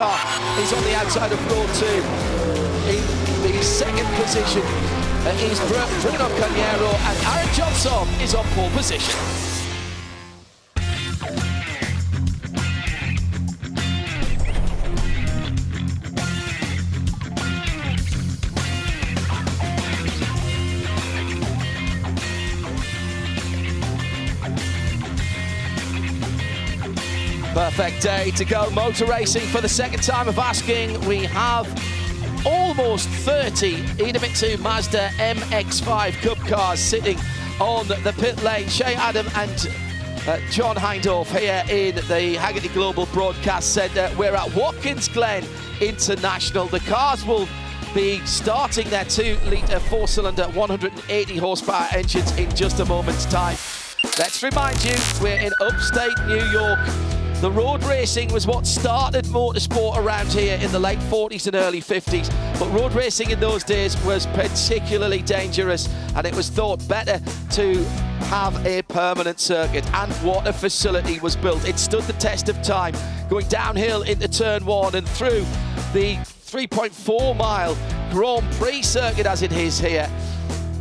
He's on the outside of row 2. In the second position is Bruno Canero, and Aaron Johnson is on pole position. Perfect day to go motor racing for the second time of asking. We have almost 30 IMSA Mazda MX-5 Cup cars sitting on the pit lane. Shay Adam and John Hindorf here in the Haggerty Global Broadcast Centre. We're at Watkins Glen International. The cars will be starting their 2-litre 4-cylinder 180 horsepower engines in just a moment's time. Let's remind you, we're in upstate New York. The road racing was what started motorsport around here in the late 40s and early 50s. But road racing in those days was particularly dangerous, and it was thought better to have a permanent circuit. And what a facility was built. It stood the test of time, going downhill into turn 1 and through the 3.4-mile Grand Prix circuit as it is here.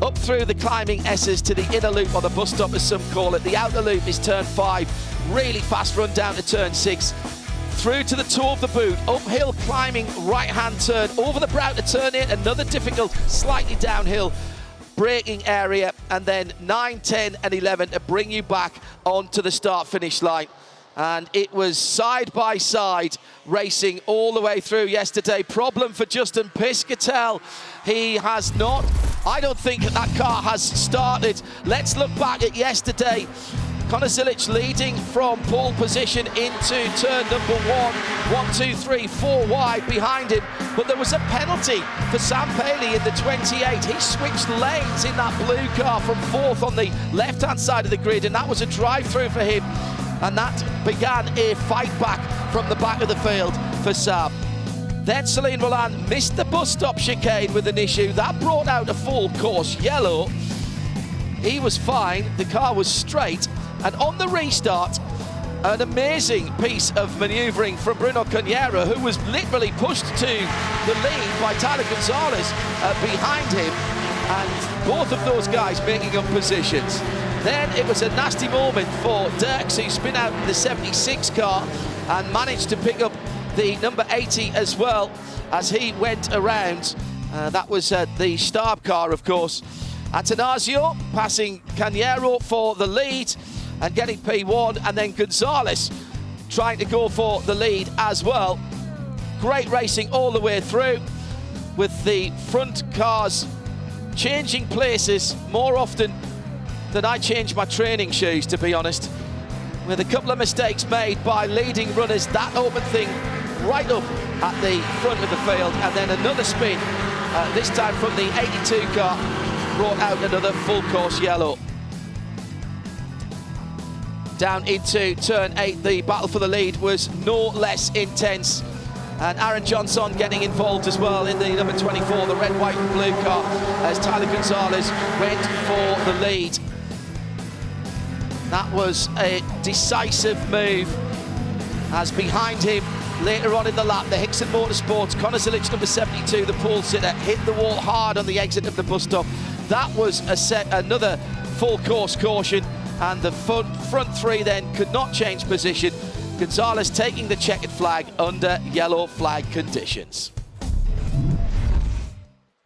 Up through the climbing S's to the inner loop, or the bus stop as some call it. The outer loop is turn 5. Really fast run down to turn 6. Through to the toe of the boot. Uphill climbing right-hand turn. Over the brow to turn 8. Another difficult, slightly downhill braking area. And then 9, 10 and 11 to bring you back onto the start-finish line. And it was side-by-side racing all the way through yesterday. Problem for Justin Piscatel. He has not, I don't think that car has started. Let's look back at yesterday. Connor Zilic leading from pole position into turn number 1. 1, 2, 3, 4 wide behind him. But there was a penalty for Sam Paley in the 28. He switched lanes in that blue car from 4th on the left-hand side of the grid, and that was a drive-through for him. And that began a fight back from the back of the field for Sam. Then Celine Roland missed the bus stop chicane with an issue. That brought out a full course yellow. He was fine, the car was straight. And on the restart, an amazing piece of manoeuvring from Bruno Canero, who was literally pushed to the lead by Tyler Gonzalez behind him. And both of those guys making up positions. Then it was a nasty moment for Dirks, who spun out the 76 car and managed to pick up the number 80 as well as he went around. That was the Starb car, of course. Atanasio passing Canero for the lead and getting P1, and then Gonzalez trying to go for the lead as well. Great racing all the way through, with the front cars changing places more often than I change my training shoes, to be honest. With a couple of mistakes made by leading runners, that opened thing right up at the front of the field, and then another spin, this time from the 82 car, brought out another full course yellow. Down into turn 8, the battle for the lead was no less intense. And Aaron Johnson getting involved as well in the number 24, the red, white and blue car, as Tyler Gonzalez went for the lead. That was a decisive move, as behind him, later on in the lap, the Hickson Motorsports, Connor Zilic, number 72, the pole sitter, hit the wall hard on the exit of the bus stop. That was another full course caution, and the front 3 then could not change position. Gonzalez taking the checkered flag under yellow flag conditions.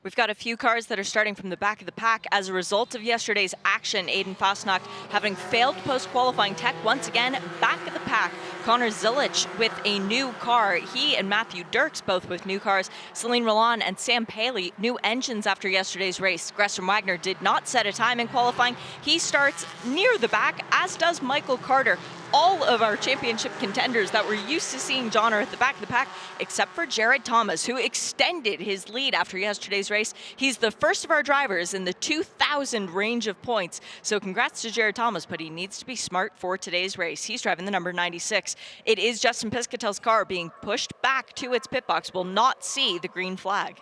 We've got a few cars that are starting from the back of the pack as a result of yesterday's action. Aiden Fastnacht having failed post-qualifying tech once again, back of the pack. Connor Zilic with a new car. He and Matthew Dirks both with new cars. Celine Roland and Sam Paley, new engines after yesterday's race. Gresham Wagner did not set a time in qualifying. He starts near the back, as does Michael Carter. All of our championship contenders that we're used to seeing John are at the back of the pack, except for Jared Thomas, who extended his lead after yesterday's race. He's the first of our drivers in the 2,000 range of points. So congrats to Jared Thomas, but he needs to be smart for today's race. He's driving the number 96. It is Justin Piscatel's car being pushed back to its pit box. Will not see the green flag.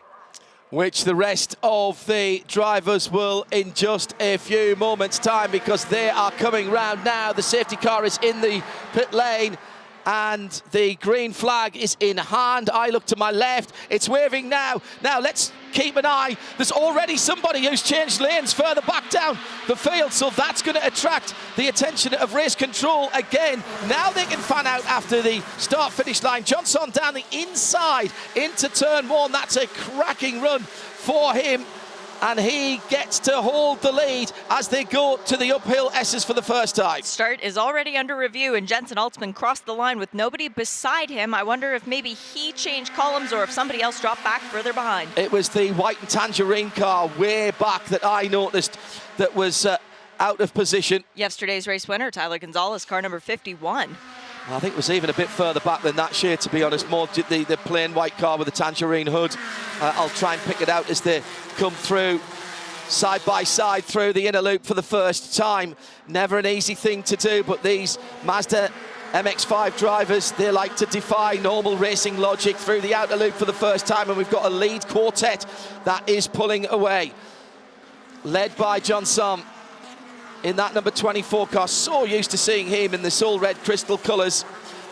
which the rest of the drivers will in just a few moments' time, because they are coming round now. The safety car is in the pit lane. and the green flag is in hand. I look to my left, it's waving now. Now let's keep an eye. There's already somebody who's changed lanes further back down the field, so that's going to attract the attention of race control again. Now they can fan out after the start-finish line. Johnson down the inside into turn one. That's a cracking run for him, and he gets to hold the lead as they go to the uphill S's for the first time. Start is already under review, and Jensen Altzman crossed the line with nobody beside him. I wonder if maybe he changed columns or if somebody else dropped back further behind. It was the white and tangerine car way back that I noticed that was out of position. Yesterday's race winner, Tyler Gonzalez, car number 51. I think it was even a bit further back than that shade, to be honest. More the plain white car with the tangerine hood. I'll try and pick it out as they come through side by side through the inner loop for the first time. Never an easy thing to do, but these Mazda MX-5 drivers, they like to defy normal racing logic through the outer loop for the first time, and we've got a lead quartet that is pulling away. Led by Johnson in that number 24 car. So used to seeing him in the soul red crystal colours.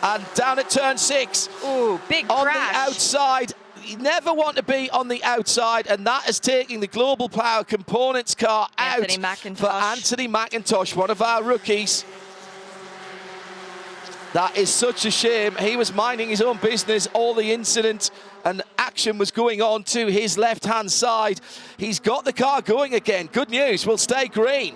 And down at turn 6. Ooh, big on crash. The outside. You never want to be on the outside, and that is taking the Global Power Components car out for Anthony McIntosh, one of our rookies. That is such a shame. He was minding his own business. All the incident and action was going on to his left-hand side. He's got the car going again. Good news, will stay green.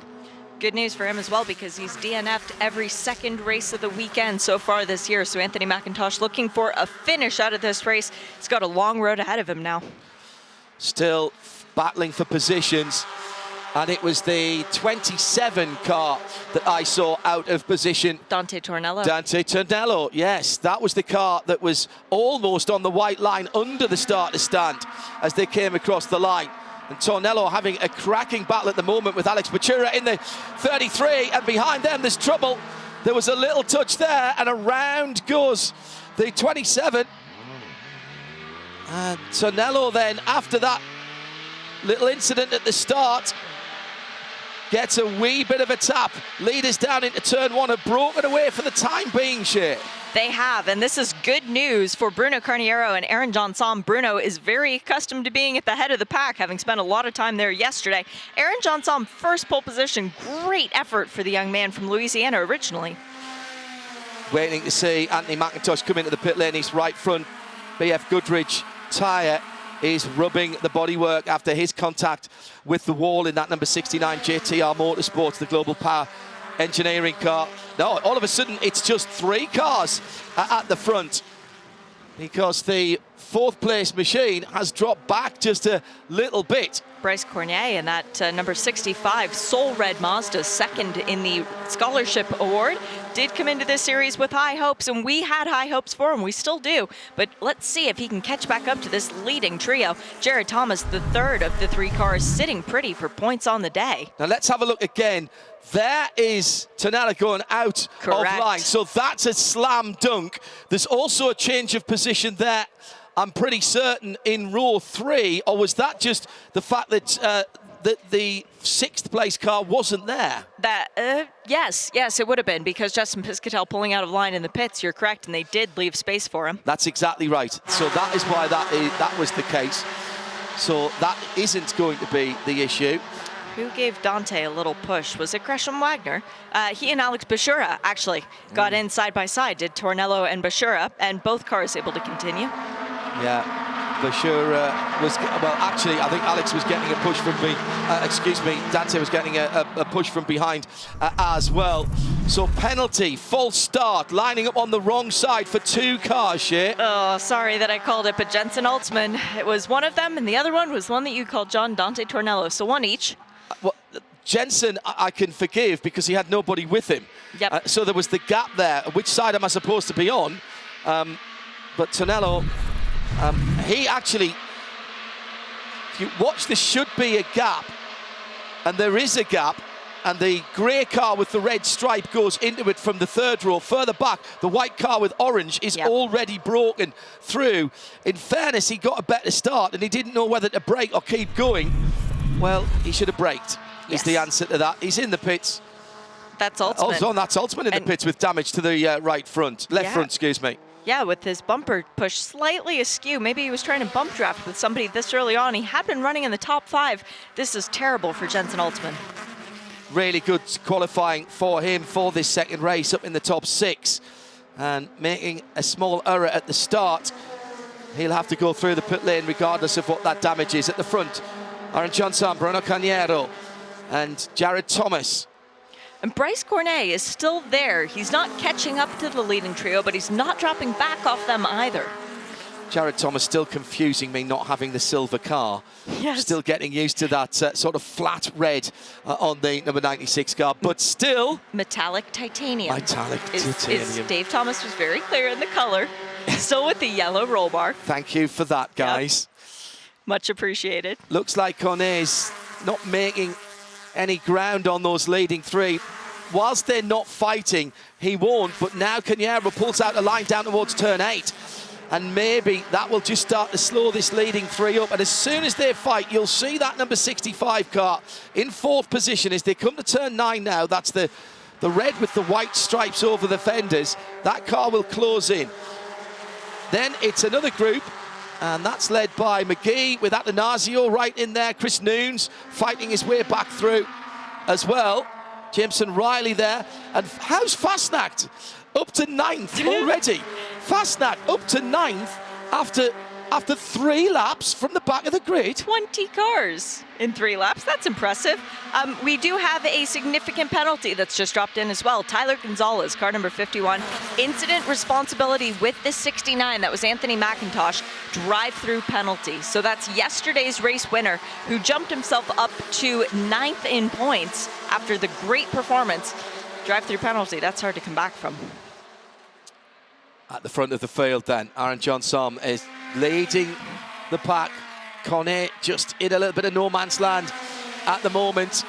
Good news for him as well, because he's DNF'd every second race of the weekend so far this year. So Anthony McIntosh looking for a finish out of this race. He's got a long road ahead of him now. Still battling for positions. And it was the 27 car that I saw out of position. Dante Tornello. Dante Tornello, yes. That was the car that was almost on the white line under the starter stand as they came across the line. And Tornello having a cracking battle at the moment with Alex Bachura in the 33, and behind them there's trouble. There was a little touch there, and around goes the 27. And Tornello then, after that little incident at the start, gets a wee bit of a tap. Leaders down into turn 1 have broken away for the time being, Shay. They have, and this is good news for Bruno Carniero and Aaron Johnson. Bruno is very accustomed to being at the head of the pack, having spent a lot of time there yesterday. Aaron Johnson, first pole position. Great effort for the young man from Louisiana originally. Waiting to see Anthony McIntosh come into the pit lane. His right front BF Goodrich tyre is rubbing the bodywork after his contact with the wall in that number 69 JTR Motorsports, the Global Power Engineering car. No, all of a sudden it's just 3 cars at the front, because the 4th place machine has dropped back just a little bit. Bryce Cornier in that number 65 Soul Red Mazda, second in the Scholarship Award, did come into this series with high hopes, and we had high hopes for him. We still do, but let's see if he can catch back up to this leading trio. Jared Thomas, the third of the 3 cars, sitting pretty for points on the day. Now let's have a look again. There is Tornello going out of line, so that's a slam dunk. There's also a change of position there, I'm pretty certain, in row 3, or was that just the fact that the 6th place car wasn't there? Yes, it would have been, because Justin Piscatel pulling out of line in the pits, you're correct, and they did leave space for him. That's exactly right. So that is why that was the case. So that isn't going to be the issue. Who gave Dante a little push? Was it Gresham Wagner? He and Alex Bachura actually got in side by side, did Tornello and Bachura, and both cars able to continue. Yeah, Bachura was, well, actually, I think Alex was getting a push from Dante was getting a push from behind as well. So penalty, false start, lining up on the wrong side for 2 cars, Shay. Oh, sorry that I called it, but Jensen Altzman, it was one of them, and the other one was one that you called John Dante Tornello, so 1 each. Well, Jensen, I can forgive because he had nobody with him. Yep. So there was the gap there. Which side am I supposed to be on? But Tornello, he actually, if you watch, there should be a gap, and there is a gap, and the grey car with the red stripe goes into it from the 3rd row. Further back, the white car with orange is already broken through. In fairness, he got a better start, and he didn't know whether to brake or keep going. Well, he should have braked, is the answer to that. He's in the pits. That's Altzman. That's Altzman in the pits with damage to the left front, excuse me. Yeah, with his bumper pushed slightly askew. Maybe he was trying to bump draft with somebody this early on. He had been running in the top 5. This is terrible for Jensen Altzman. Really good qualifying for him for this second race, up in the top 6. And making a small error at the start. He'll have to go through the pit lane regardless of what that damage is. At the front, Aaron Johnson, Bruno Cañero, and Jared Thomas. And Bryce Cornet is still there. He's not catching up to the leading trio, but he's not dropping back off them either. Jared Thomas still confusing me not having the silver car. Yes. Still getting used to that sort of flat red on the number 96 car, but still... Metallic titanium. Metallic titanium. Dave Thomas was very clear in the color. Still with the yellow roll bar. Thank you for that, guys. Yep. Much appreciated. Looks like Cornet's not making any ground on those leading 3. Whilst they're not fighting, he won't, but now Cañero pulls out the line down towards turn 8. And maybe that will just start to slow this leading 3 up. And as soon as they fight, you'll see that number 65 car in 4th position as they come to turn 9 now. That's the red with the white stripes over the fenders. That car will close in. Then it's another group, and that's led by McGee with Atanasio right in there. Chris Noons fighting his way back through as well. Jameson Riley there. And how's Fastnacht? Up to 9th already. Fastnacht up to 9th after 3 laps from the back of the grid. 20 cars in 3 laps. That's impressive. We do have a significant penalty that's just dropped in as well. Tyler Gonzalez, car number 51. Incident responsibility with the 69. That was Anthony McIntosh. Drive-through penalty. So that's yesterday's race winner who jumped himself up to 9th in points after the great performance. Drive-through penalty, that's hard to come back from. At the front of the field then, Aaron Johnson is leading the pack. Cornet just in a little bit of no man's land at the moment.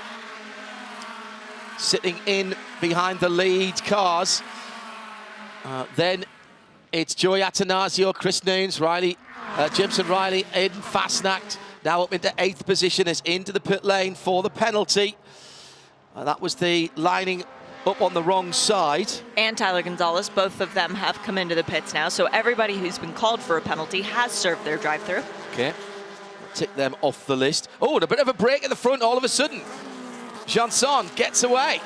Sitting in behind the lead cars. Then it's Joey Atanasio, Chris Noons, Riley, Jimson Riley, Aiden Fastnacht. Now up into 8th position as into the pit lane for the penalty. That was the lining up on the wrong side. And Tyler Gonzalez, both of them have come into the pits now, so everybody who's been called for a penalty has served their drive-through. Okay, tick them off the list. Oh, and a bit of a break at the front all of a sudden. Janson gets away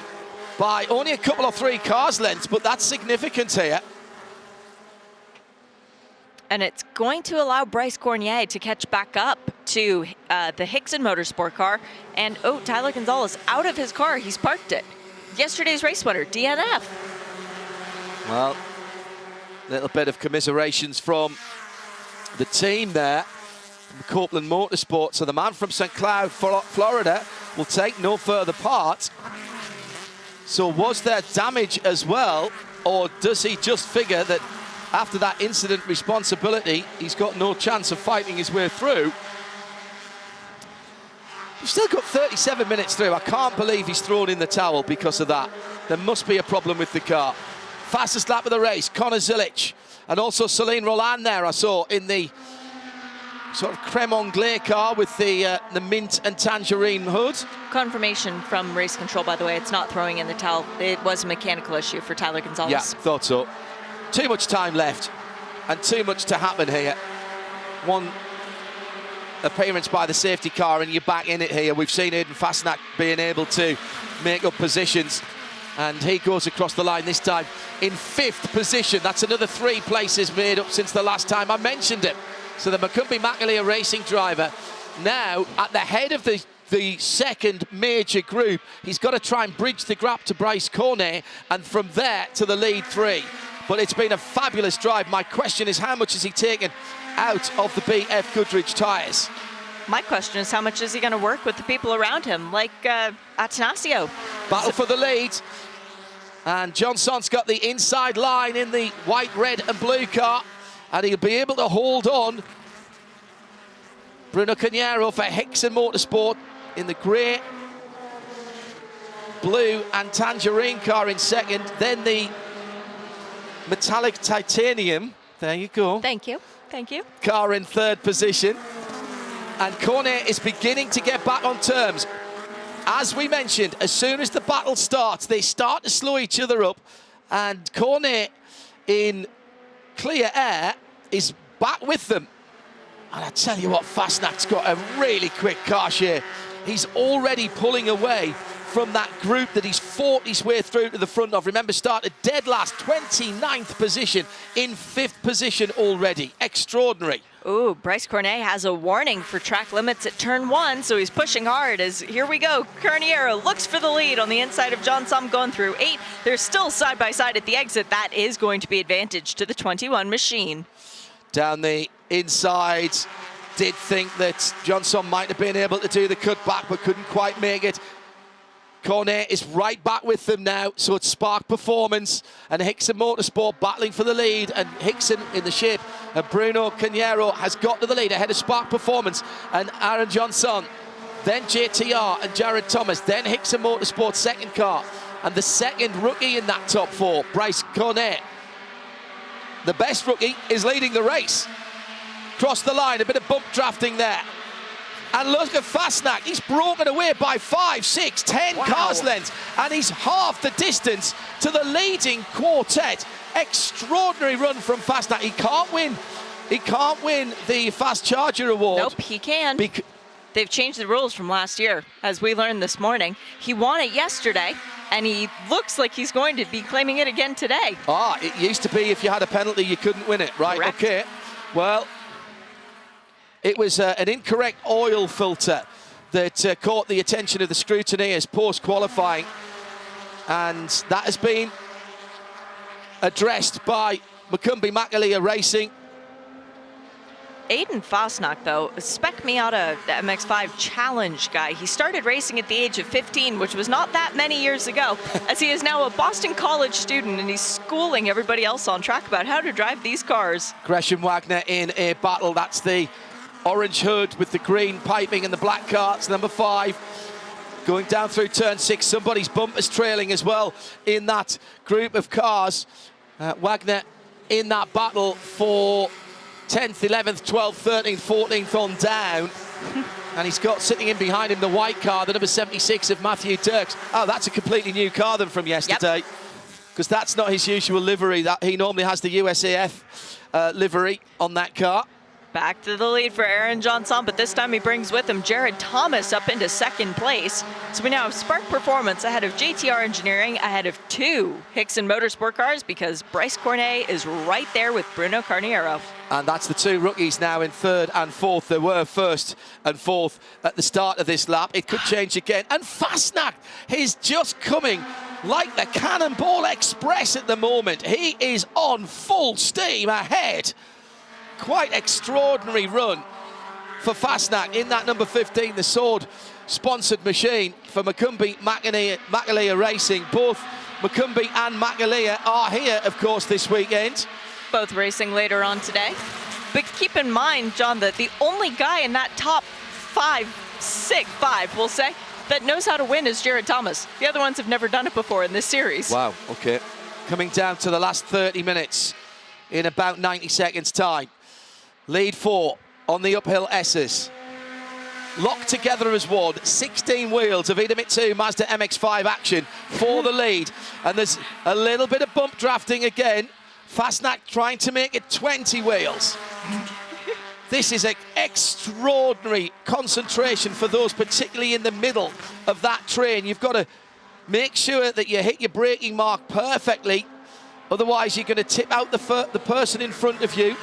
by only a couple or 3 cars lengths, but that's significant here. And it's going to allow Bryce Cornet to catch back up to the Hickson Motorsport car. And, oh, Tyler Gonzalez out of his car. He's parked it. Yesterday's race winner, DNF. Well, a little bit of commiserations from the team there, from Copeland Motorsport. So the man from St. Cloud, Florida, will take no further part. So was there damage as well, or does he just figure that after that incident responsibility, he's got no chance of fighting his way through? We've still got 37 minutes through. I can't believe he's thrown in the towel because of that. There must be a problem with the car. Fastest lap of the race, Connor Zilic. And also Celine Roland there, I saw, in the sort of creme anglais car with the mint and tangerine hood. Confirmation from race control, by the way. It's not throwing in the towel. It was a mechanical issue for Tyler Gonzalez. Yeah, thought so. Too much time left and too much to happen here. One appearance by the safety car and you're back in it here. We've seen Aiden Fastnacht being able to make up positions, and he goes across the line this time in 5th position. That's another 3 places made up since the last time I mentioned him. So the McCumbee Macaleer racing driver now at the head of the second major group. He's got to try and bridge the gap to Bryce Cornet, and from there to the lead 3. But it's been a fabulous drive. My question is, how much has he taken out of the BF Goodrich tyres? My question is, how much is he going to work with the people around him, like Atanasio? Battle for the lead. And Johnson's got the inside line in the white, red and blue car, and he'll be able to hold on. Bruno Cañero for Hickson Motorsport in the grey, blue and tangerine car in second. Then the metallic titanium, there you go. Thank you, thank you. Car in 3rd position. And Cornet is beginning to get back on terms as we mentioned, as soon as the battle starts, they start to slow each other up, and Cornet in clear air is back with them. And I tell you what, Fastnacht's got a really quick car share. He's already pulling away from that group that he's fought his way through to the front of. Remember, started dead last, 29th position, in 5th position already. Extraordinary. Ooh, Bryce Cornet has a warning for track limits at turn 1, so he's pushing hard as, here we go, Carniero looks for the lead on the inside of John Sum going through 8. They're still side by side at the exit. That is going to be advantage to the 21 machine. Down the inside, did think that John Sum might have been able to do the cutback, but couldn't quite make it. Cornet is right back with them now, so it's Spark Performance and Hickson Motorsport battling for the lead, and Hickson in the shape of Bruno Carniero has got to the lead ahead of Spark Performance and Aaron Johnson, then JTR and Jared Thomas, then Hickson Motorsport second car, and the second rookie in that top 4, Bryce Cornet. The best rookie is leading the race. Cross the line, a bit of bump drafting there. And look at Fastnacht, he's broken away by 5, 6, 10 cars lengths, and he's half the distance to the leading quartet. Extraordinary run from Fastnacht. He can't win the Fast Charger Award. Nope, he can. They've changed the rules from last year, as we learned this morning. He won it yesterday, and he looks like he's going to be claiming it again today. Ah, it used to be if you had a penalty, you couldn't win it, right? Correct. Okay, well, it was an incorrect oil filter that caught the attention of the scrutineers post-qualifying, and that has been addressed by Macumbi Makalia Racing. Aiden Fastnacht, though, spec Miata MX-5 challenge guy. He started racing at the age of 15, which was not that many years ago, as he is now a Boston College student, and he's schooling everybody else on track about how to drive these cars. Gresham Wagner in a battle. That's the orange hood with the green piping and the black carts, number 5. Going down through turn 6, somebody's bumpers trailing as well in that group of cars. Wagner in that battle for 10th, 11th, 12th, 13th, 14th on down. And he's got sitting in behind him the white car, the number 76 of Matthew Dirks. Oh, that's a completely new car than from yesterday, because that's not his usual livery. That he normally has the USAF livery on that car. Back to the lead for Aaron Johnson, but this time he brings with him Jared Thomas up into second place. So we now have Spark Performance ahead of JTR Engineering, ahead of 2 Hickson Motorsport cars, because Bryce Cornet is right there with Bruno Carniero. And that's the 2 rookies now in 3rd and 4th. They were 1st and 4th at the start of this lap. It could change again. And Fastnacht is just coming like the Cannonball Express at the moment. He is on full steam ahead. Quite extraordinary run for Fastnacht in that number 15, the Sword-sponsored machine for Macumbi Makalia Racing. Both Macumbi and Makalia are here, of course, this weekend. Both racing later on today. But keep in mind, John, that the only guy in that top 5, we'll say, that knows how to win is Jared Thomas. The other ones have never done it before in this series. Wow, okay. Coming down to the last 30 minutes in about 90 seconds' time. Lead 4 on the uphill S's. Locked together as one, 16 wheels of Idemitsu Mazda MX-5 action for the lead. And there's a little bit of bump drafting again. Fastnacht trying to make it 20 wheels. This is an extraordinary concentration for those, particularly in the middle of that train. You've got to make sure that you hit your braking mark perfectly. Otherwise, you're going to tip out the person in front of you.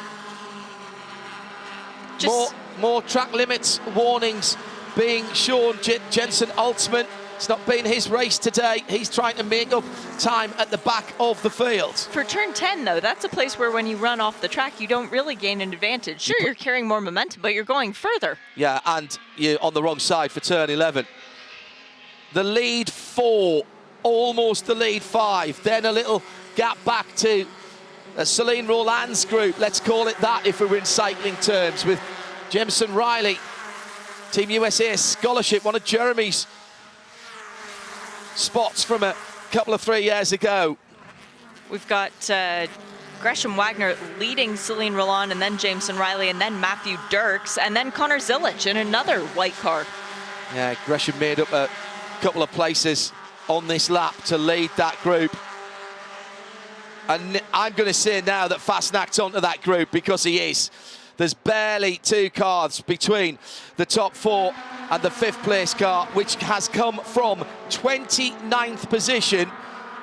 More track limits warnings being shown. Jensen Altsman, it's not been his race today. He's trying to make up time at the back of the field. For turn 10, though, that's a place where when you run off the track, you don't really gain an advantage. Sure, you're carrying more momentum, but you're going further. Yeah, and you're on the wrong side for turn 11. The lead 4, almost the lead 5. Then a little gap back to Celine Roland's group, let's call it that if we're in cycling terms, with Jameson Riley, Team USA scholarship, one of Jeremy's spots from a couple of 3 years ago. We've got Gresham Wagner leading Celine Roland, and then Jameson Riley, and then Matthew Dirks, and then Connor Zilic in another white car. Yeah, Gresham made up a couple of places on this lap to lead that group. And I'm going to say now that Fastnacht's onto that group, because he is. There's barely 2 cars between the top 4 and the 5th place car, which has come from 29th position.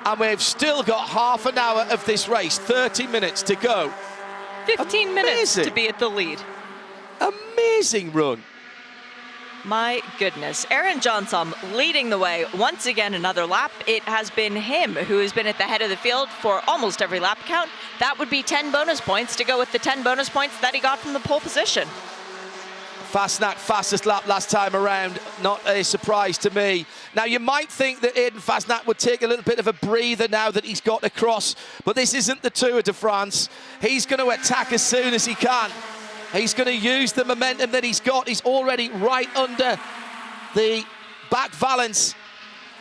And we've still got half an hour of this race, 30 minutes to go. 15 minutes to be at the lead. Amazing run. My goodness. Aaron Johnson leading the way once again another lap. It has been him who has been at the head of the field for almost every lap count. That would be 10 bonus points to go with the 10 bonus points that he got from the pole position. Fastnacht, fastest lap last time around, not a surprise to me. Now, you might think that Aiden Fastnacht would take a little bit of a breather now that he's got across, but this isn't the Tour de France. He's going to attack as soon as he can. He's going to use the momentum that he's got. He's already right under the back valance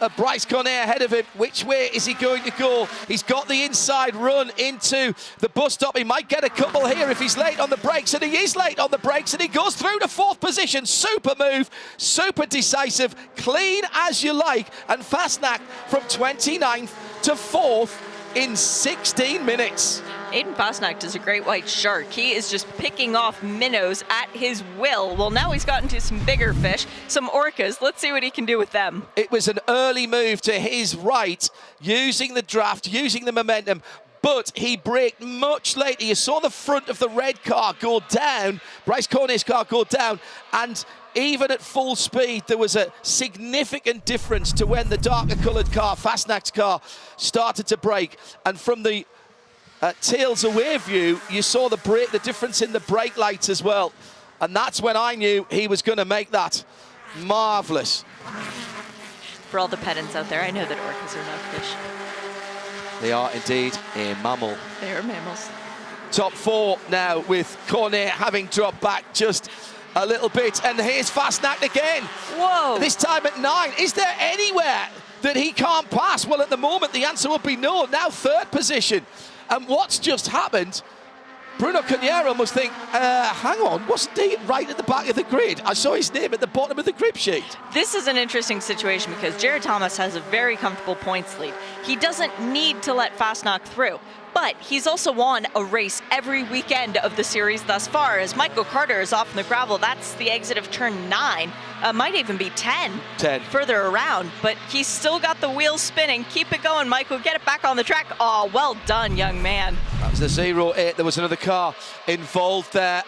of Bryce Cornet ahead of him. Which way is he going to go? He's got the inside run into the bus stop. He might get a couple here if he's late on the brakes, and he is late on the brakes, and he goes through to 4th position. Super move, super decisive, clean as you like, and Fastnacht from 29th to 4th in 16 minutes. Aiden Fastnacht is a great white shark. He is just picking off minnows at his will. Well, now he's gotten to some bigger fish, some orcas. Let's see what he can do with them. It was an early move to his right, using the draft, using the momentum, but he braked much later. You saw the front of the red car go down, Bryce Cornet's car go down, and even at full speed, there was a significant difference to when the darker coloured car, Fastnacht's car, started to brake. And from the tails away view, you saw the difference in the brake lights as well. And that's when I knew he was going to make that. Marvellous. For all the pedants out there, I know that orcas are not fish. They are indeed a mammal. They are mammals. Top 4 now, with Cornet having dropped back just a little bit. And here's Fastnacht again. Whoa. This time at 9. Is there anywhere that he can't pass? Well, at the moment, the answer would be no. Now 3rd position. And what's just happened, Bruno Cagnero must think, hang on, wasn't he right at the back of the grid? I saw his name at the bottom of the grip sheet. This is an interesting situation because Jared Thomas has a very comfortable points lead. He doesn't need to let Fastnacht through, but he's also won a race every weekend of the series thus far. As Michael Carter is off in the gravel, that's the exit of turn 9. Might even be 10 further around, but he's still got the wheels spinning. Keep it going, Michael. Get it back on the track. Oh, well done, young man. That was the 0-8. There was another car involved there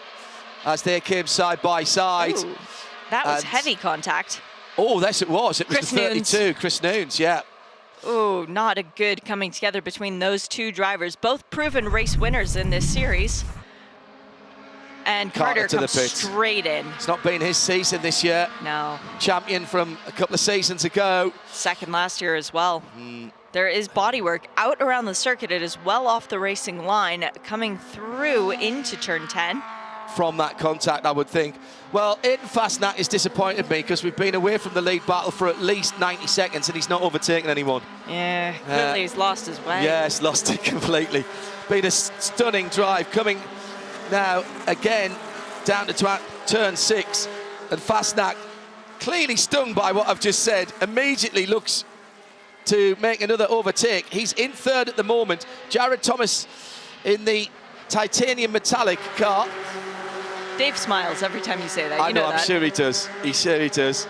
as they came side by side. Ooh, that was heavy contact. Oh, yes, it was. It was Chris the 32, Nunes. Chris Nunes, yeah. Oh, not a good coming together between those two drivers, both proven race winners in this series. And Carter comes straight in. It's not been his season this year. No. Champion from a couple of seasons ago. Second last year as well. There is bodywork out around the circuit. It is well off the racing line, coming through into turn 10. From that contact, I would think. Well, Aiden Fastnacht has disappointed me because we've been away from the lead battle for at least 90 seconds and he's not overtaken anyone. Yeah, clearly he's lost his way. Yes, lost it completely. Been a stunning drive coming now again down to turn 6, and Fastnacht, clearly stung by what I've just said, immediately looks to make another overtake. He's in 3rd at the moment. Jared Thomas in the titanium metallic car. Dave smiles every time you say that. I know, I'm sure he does. He sure he does.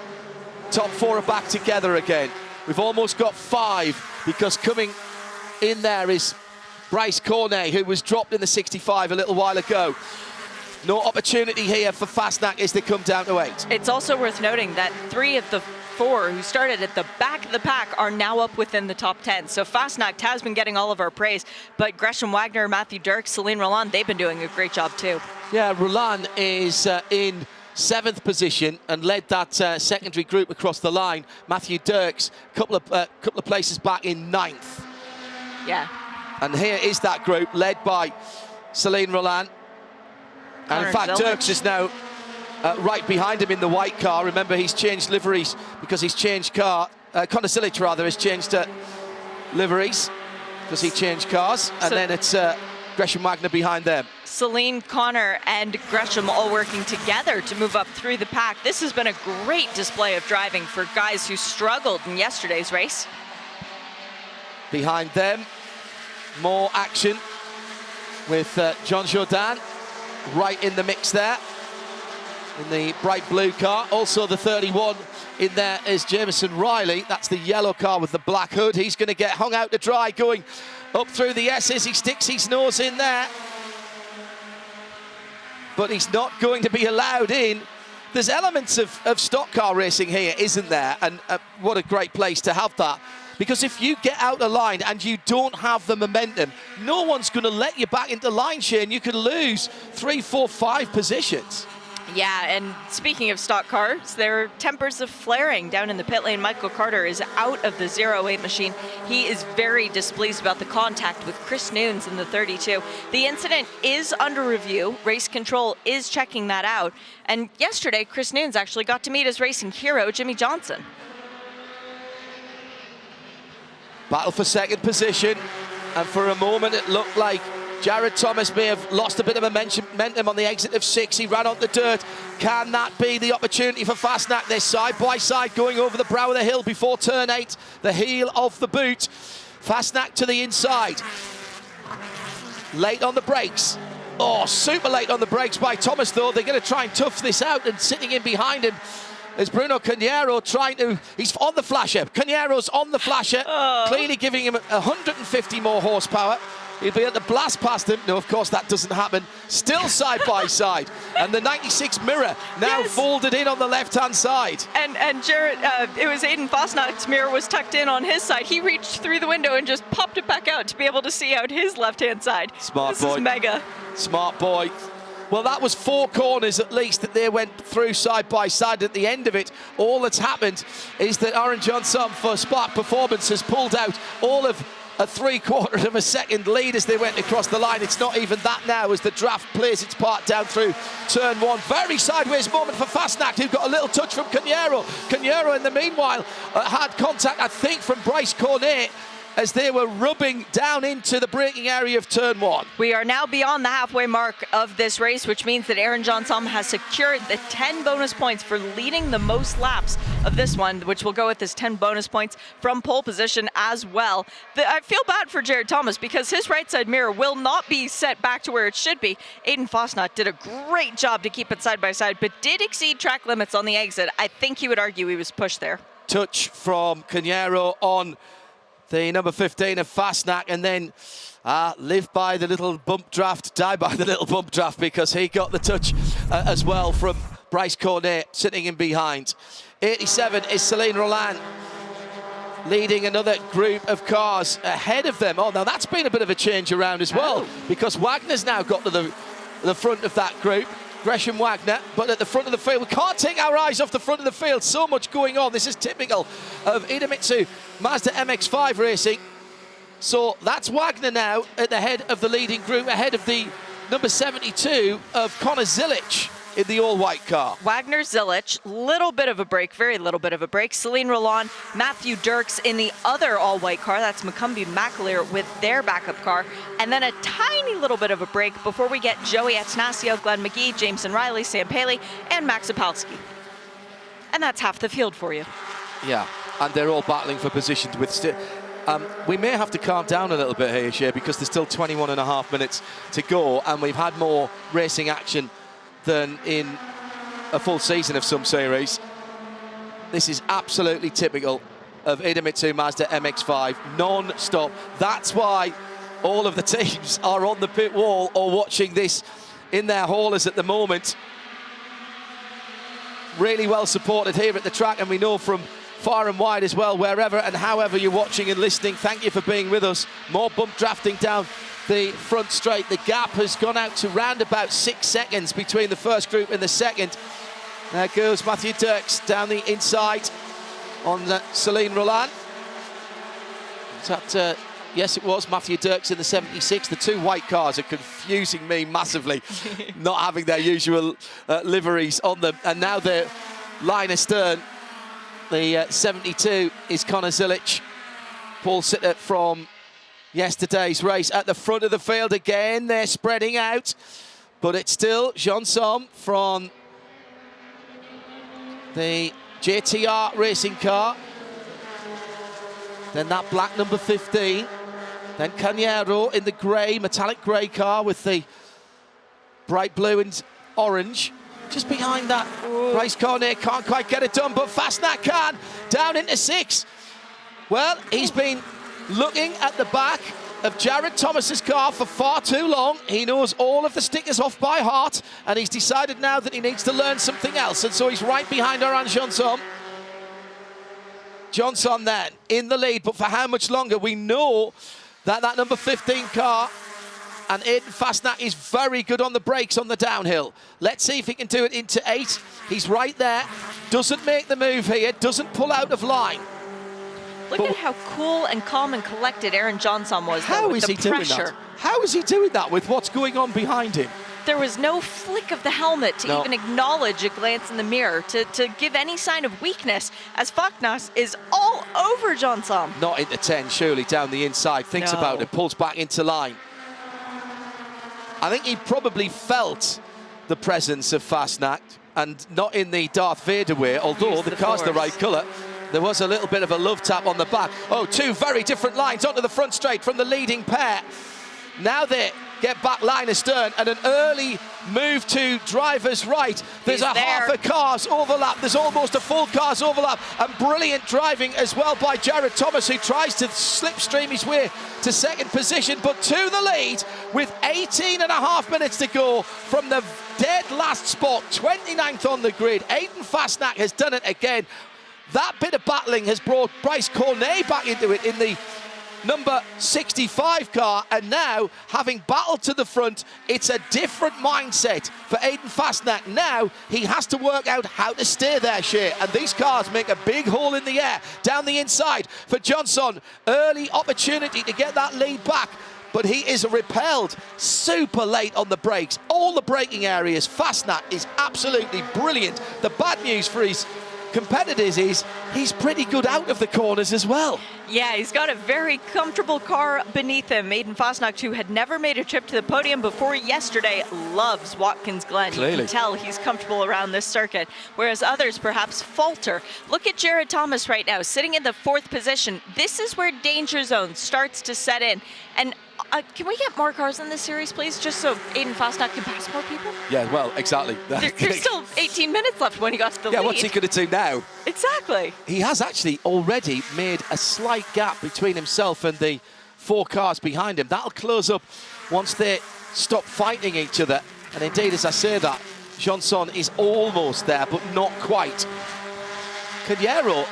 Top 4 are back together again. We've almost got 5 because coming in there is Bryce Cornet, who was dropped in the 65 a little while ago. No opportunity here for Fastnacht as they come down to 8. It's also worth noting that 3 of the 4 who started at the back of the pack are now up within the top 10. So Fastnacht has been getting all of our praise, but Gresham Wagner, Matthew Dirks, Celine Roland, they've been doing a great job too. Yeah, Roland is in 7th position and led that secondary group across the line. Matthew Dirks, couple of places back in 9th. Yeah. And here is that group led by Celine Roland. And in fact, Dirks is now right behind him in the white car. Remember, he's changed liveries because he's changed car. Conor Silic, rather, has changed liveries because he changed cars. And then it's Gresham Wagner behind them. Celine, Connor, and Gresham all working together to move up through the pack. This has been a great display of driving for guys who struggled in yesterday's race. Behind them, more action with John Jourdain right in the mix there in the bright blue car. Also the 31 in there is Jameson Riley. That's the yellow car with the black hood. He's going to get hung out to dry going up through the S's. He sticks his nose in there, but he's not going to be allowed in. There's elements of stock car racing here, isn't there? And what a great place to have that. Because if you get out of line and you don't have the momentum, no one's going to let you back into line, Shane. You could lose 3, 4, 5 positions. Yeah, and speaking of stock cars, their tempers are flaring down in the pit lane. Michael Carter is out of the 08 machine. He is very displeased about the contact with Chris Nunes in the 32. The incident is under review. Race control is checking that out. And yesterday, Chris Nunes actually got to meet his racing hero, Jimmy Johnson. Battle for second position, and for a moment it looked like Jared Thomas may have lost a bit of momentum on the exit of 6. He ran on the dirt. Can that be the opportunity for Fastnack? They're side by side going over the brow of the hill before turn 8, the heel of the boot. Fastnack to the inside. Late on the brakes. Oh, super late on the brakes by Thomas, though. They're going to try and tough this out, and sitting in behind him is Bruno Cagnero trying to... He's on the flasher. Cagnero's on the flasher, clearly giving him 150 more horsepower. He'll be able to blast past him. No, of course, that doesn't happen. Still side by side. And the 96 mirror now folded in on the left-hand side. And Jared, it was Aiden Fosnack's mirror was tucked in on his side. He reached through the window and just popped it back out to be able to see out his left-hand side. Smart boy. This is mega. Smart boy. Well, that was 4 corners at least that they went through side by side. At the end of it, all that's happened is that Aaron Johnson for Spark Performance has pulled out all of a 3/4 of a second lead as they went across the line. It's not even that now as the draft plays its part down through turn 1. Very sideways moment for Fastnack, who got a little touch from Cagnero. Cagnero, in the meanwhile, had contact, I think, from Bryce Cornet as they were rubbing down into the braking area of turn 1. We are now beyond the halfway mark of this race, which means that Aaron Johnson has secured the 10 bonus points for leading the most laps of this one, which will go with his 10 bonus points from pole position as well. I feel bad for Jared Thomas because his right side mirror will not be set back to where it should be. Aiden Fosnack did a great job to keep it side by side, but did exceed track limits on the exit. I think he would argue he was pushed there. Touch from Cagnero on the number 15 of Fastnack, and then live by the little bump draft, die by the little bump draft, because he got the touch as well from Bryce Cornet sitting in behind. 87 is Celine Roland, leading another group of cars ahead of them. Oh, now that's been a bit of a change around as well, because Wagner's now got to the front of that group. Gresham Wagner, but at the front of the field. We can't take our eyes off the front of the field. So much going on. This is typical of Idemitsu Mazda MX-5 racing. So that's Wagner now at the head of the leading group, ahead of the number 72 of Connor Zilic in the all-white car. Wagner, Zilic, little bit of a break, very little bit of a break. Celine Roland, Matthew Dirks in the other all-white car. That's McCumbee McAleer with their backup car. And then a tiny little bit of a break before we get Joey Atanasio, Glenn McGee, Jameson Riley, Sam Paley, and Max Sapolsky. And that's half the field for you. Yeah, and they're all battling for positions with... we may have to calm down a little bit here, Shea, because there's still 21 and a half minutes to go, and we've had more racing action than in a full season of some series. This is absolutely typical of Idemitsu Mazda MX-5, non-stop. That's why all of the teams are on the pit wall or watching this in their haulers at the moment. Really well supported here at the track, and we know from far and wide as well, wherever and however you're watching and listening. Thank you for being with us. More bump drafting down the front straight. The gap has gone out to round about 6 seconds between the first group and the second. There goes Matthew Dirks down the inside on Celine Roland. Yes, it was Matthew Dirks in the 76. The 2 white cars are confusing me massively, not having their usual liveries on them. And now they're line astern. The 72 is Connor Zilic. Paul Sitter from yesterday's race at the front of the field again. They're spreading out, but it's still Johnson from the JTR racing car. Then that black number 15. Then Cañero in the grey, metallic grey car with the bright blue and orange. Just behind that, Bryce Cornet can't quite get it done, but Fastnack can. Down into 6. Well, he's been looking at the back of Jared Thomas's car for far too long. He knows all of the stickers off by heart, and he's decided now that he needs to learn something else, and so he's right behind Oran Johnson. Johnson then in the lead, but for how much longer? We know that number 15 car and Aiden Fastnack is very good on the brakes on the downhill. Let's see if he can do it into 8. He's right there, doesn't make the move here, doesn't pull out of line. Look at how cool and calm and collected Aaron Johnson was. How is he doing that? How is he doing that with what's going on behind him? There was no flick of the helmet to even acknowledge a glance in the mirror, to give any sign of weakness, as Fastnack is all over Johnson. Not into 10, surely, down the inside. Thinks about it, pulls back into line. I think he probably felt the presence of Fastnack, and not in the Darth Vader way, although the car's the right colour. There was a little bit of a love tap on the back. Oh, 2 very different lines onto the front straight from the leading pair. Now they get back line astern, and an early move to driver's right. There's half a car's overlap. There's almost a full car's overlap, and brilliant driving as well by Jared Thomas, who tries to slipstream his way to second position, but to the lead with 18.5 minutes to go from the dead last spot, 29th on the grid. Aiden Fastnack has done it again. That bit of battling has brought Bryce Cornet back into it in the number 65 car, and now, having battled to the front, it's a different mindset for Aiden Fastnack. Now he has to work out how to stay there, Shea, and these cars make a big hole in the air down the inside for Johnson. Early opportunity to get that lead back, but he is repelled super late on the brakes. All the braking areas, Fastnack is absolutely brilliant. The bad news for his competitors is he's pretty good out of the corners as well. Yeah, he's got a very comfortable car beneath him. Aiden Fastnack, who had never made a trip to the podium before yesterday, loves Watkins Glen. Clearly. You can tell he's comfortable around this circuit, whereas others perhaps falter. Look at Jared Thomas right now, sitting in the 4th position. This is where danger zone starts to set in. And can we get more cars in this series, please, just so Aiden Fastnack can pass more people? Yeah, well, exactly. There's still 18 minutes left when he got to the lead. Yeah, what's he going to do now? Exactly. He has actually already made a slight gap between himself and the 4 cars behind him. That'll close up once they stop fighting each other. And indeed, as I say that, Johnson is almost there, but not quite. Cañero,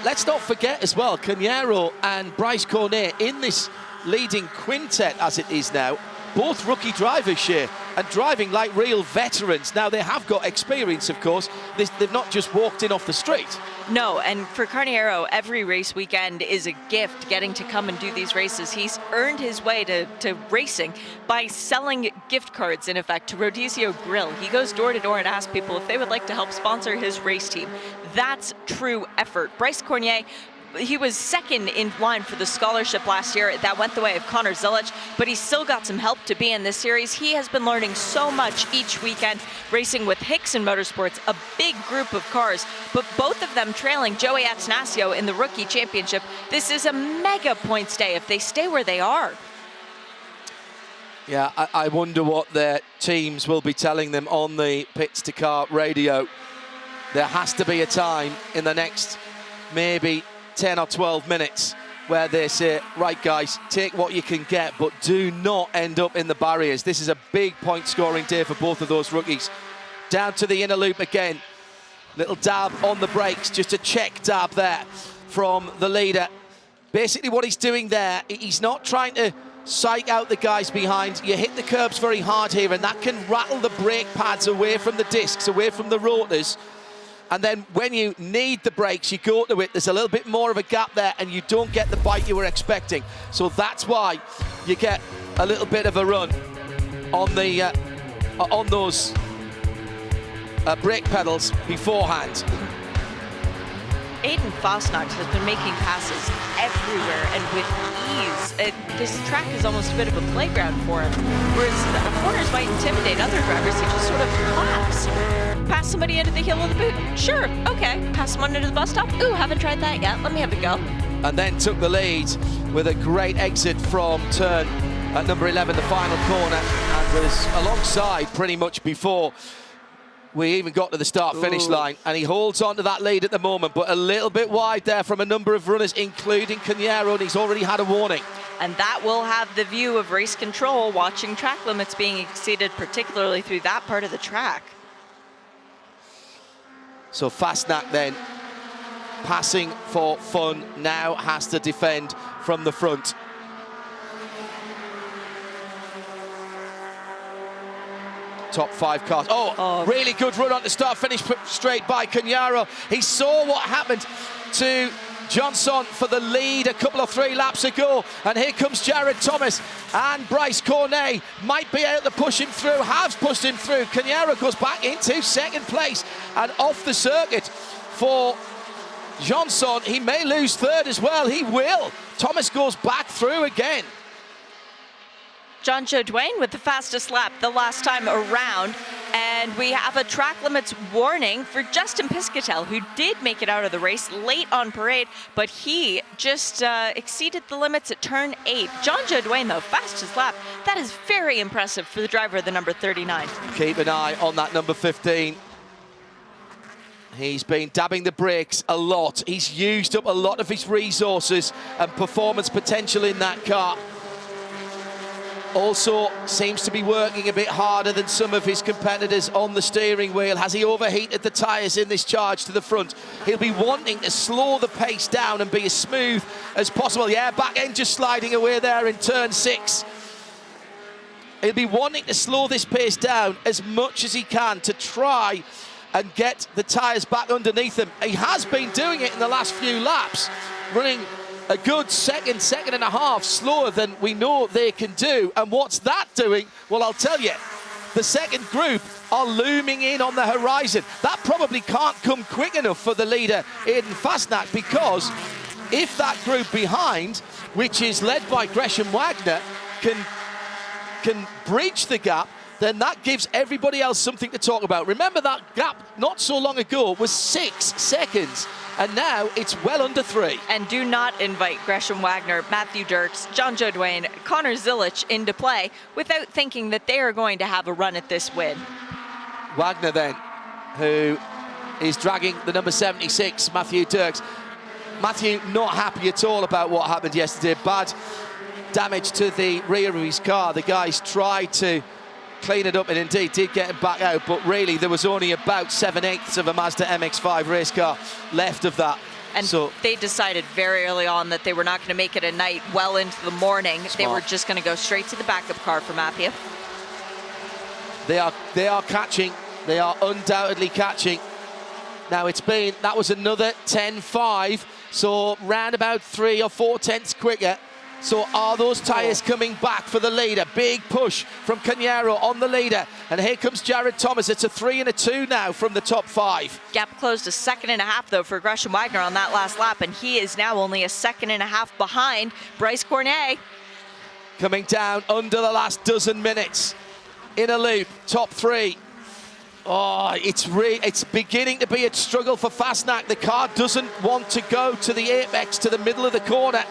let's not forget as well, Cañero and Bryce Cornet in this leading quintet as it is now, both rookie drivers, Shea, and driving like real veterans. Now, they have got experience, of course. They've not just walked in off the street. No, and for Cañero, every race weekend is a gift, getting to come and do these races. He's earned his way to racing by selling gift cards, in effect, to Rodizio Grill. He goes door to door and asks people if they would like to help sponsor his race team. That's true effort. Bryce Cornet, he was second in line for the scholarship last year. That went the way of Connor Zilic, but he's still got some help to be in this series. He has been learning so much each weekend, racing with Hickson Motorsports, a big group of cars, but both of them trailing Joey Atanasio in the rookie championship. This is a mega points day if they stay where they are. Yeah, I wonder what their teams will be telling them on the pits to car radio. There has to be a time in the next maybe 10 or 12 minutes where they say, right guys, take what you can get, but do not end up in the barriers. This is a big point scoring day for both of those rookies. Down to the inner loop again. Little dab on the brakes, just a check dab there from the leader. Basically what he's doing there, he's not trying to psych out the guys behind. You hit the curbs very hard here, and that can rattle the brake pads away from the discs, away from the rotors. And then when you need the brakes, you go to it, there's a little bit more of a gap there, and you don't get the bite you were expecting. So that's why you get a little bit of a run on the on those brake pedals beforehand. Aiden Fosnacht has been making passes everywhere and with ease. This track is almost a bit of a playground for him. Whereas the corners might intimidate other drivers, he just sort of claps. Pass somebody into the heel of the boot. Sure, okay. Pass someone into the bus stop. Ooh, haven't tried that yet. Let me have a go. And then took the lead with a great exit from turn at number 11, the final corner, and was alongside pretty much before we even got to the start-finish line, and he holds on to that lead at the moment, but a little bit wide there from a number of runners, including Cañero, and he's already had a warning. And that will have the view of race control, watching track limits being exceeded, particularly through that part of the track. So Fosnacht then, passing for fun, now has to defend from the front. Top 5 cars. Really good run on the start-finish straight by Cañero. He saw what happened to Johnson for the lead a couple of 3 laps ago, and here comes Jared Thomas, and Bryce Cornet might be able to push him through, has pushed him through. Cañero goes back into second place and off the circuit for Johnson. He may lose third as well. He will. Thomas goes back through again. John Joe Duane with the fastest lap the last time around. And we have a track limits warning for Justin Piscatel, who did make it out of the race late on parade, but he just exceeded the limits at turn 8. John Joe Duane, though, fastest lap. That is very impressive for the driver of the number 39. Keep an eye on that number 15. He's been dabbing the brakes a lot. He's used up a lot of his resources and performance potential in that car. Also seems to be working a bit harder than some of his competitors on the steering wheel. Has he overheated the tyres in this charge to the front? He'll be wanting to slow the pace down and be as smooth as possible. Yeah, back end just sliding away there in turn 6. He'll be wanting to slow this pace down as much as he can to try and get the tyres back underneath him. He has been doing it in the last few laps, running a good second and a half slower than we know they can do. And what's that doing? Well, I'll tell you, the second group are looming in on the horizon. That probably can't come quick enough for the leader, Aiden Fosnacht, because if that group behind, which is led by Gresham Wagner, can breach the gap, then that gives everybody else something to talk about. Remember, that gap not so long ago was 6 seconds, and now it's well under 3. And do not invite Gresham Wagner, Matthew Dirks, John Joe Duane, Connor Zilich into play without thinking that they are going to have a run at this win. Wagner then, who is dragging the number 76, Matthew Dirks. Matthew not happy at all about what happened yesterday. Bad damage to the rear of his car. The guys tried to clean it up and indeed did get him back out, but really there was only about 7/8 of a Mazda MX-5 race car left of that. And so they decided very early on that they were not going to make it a night well into the morning. Smart. They were just going to go straight to the backup car for Matthew. They are catching. They are undoubtedly catching. Now that was another 10.5, so round about 3 or 4 tenths quicker. So are those tyres coming back for the leader? Big push from Cañero on the leader. And here comes Jared Thomas. It's a 3 and a 2 now from the top 5. Gap closed a 1.5 seconds, though, for Gresham Wagner on that last lap. And he is now only a 1.5 seconds behind Bryce Cornet. Coming down under the last dozen minutes. In a loop, top 3. Oh, it's beginning to be a struggle for Fosnacht. The car doesn't want to go to the apex, to the middle of the corner.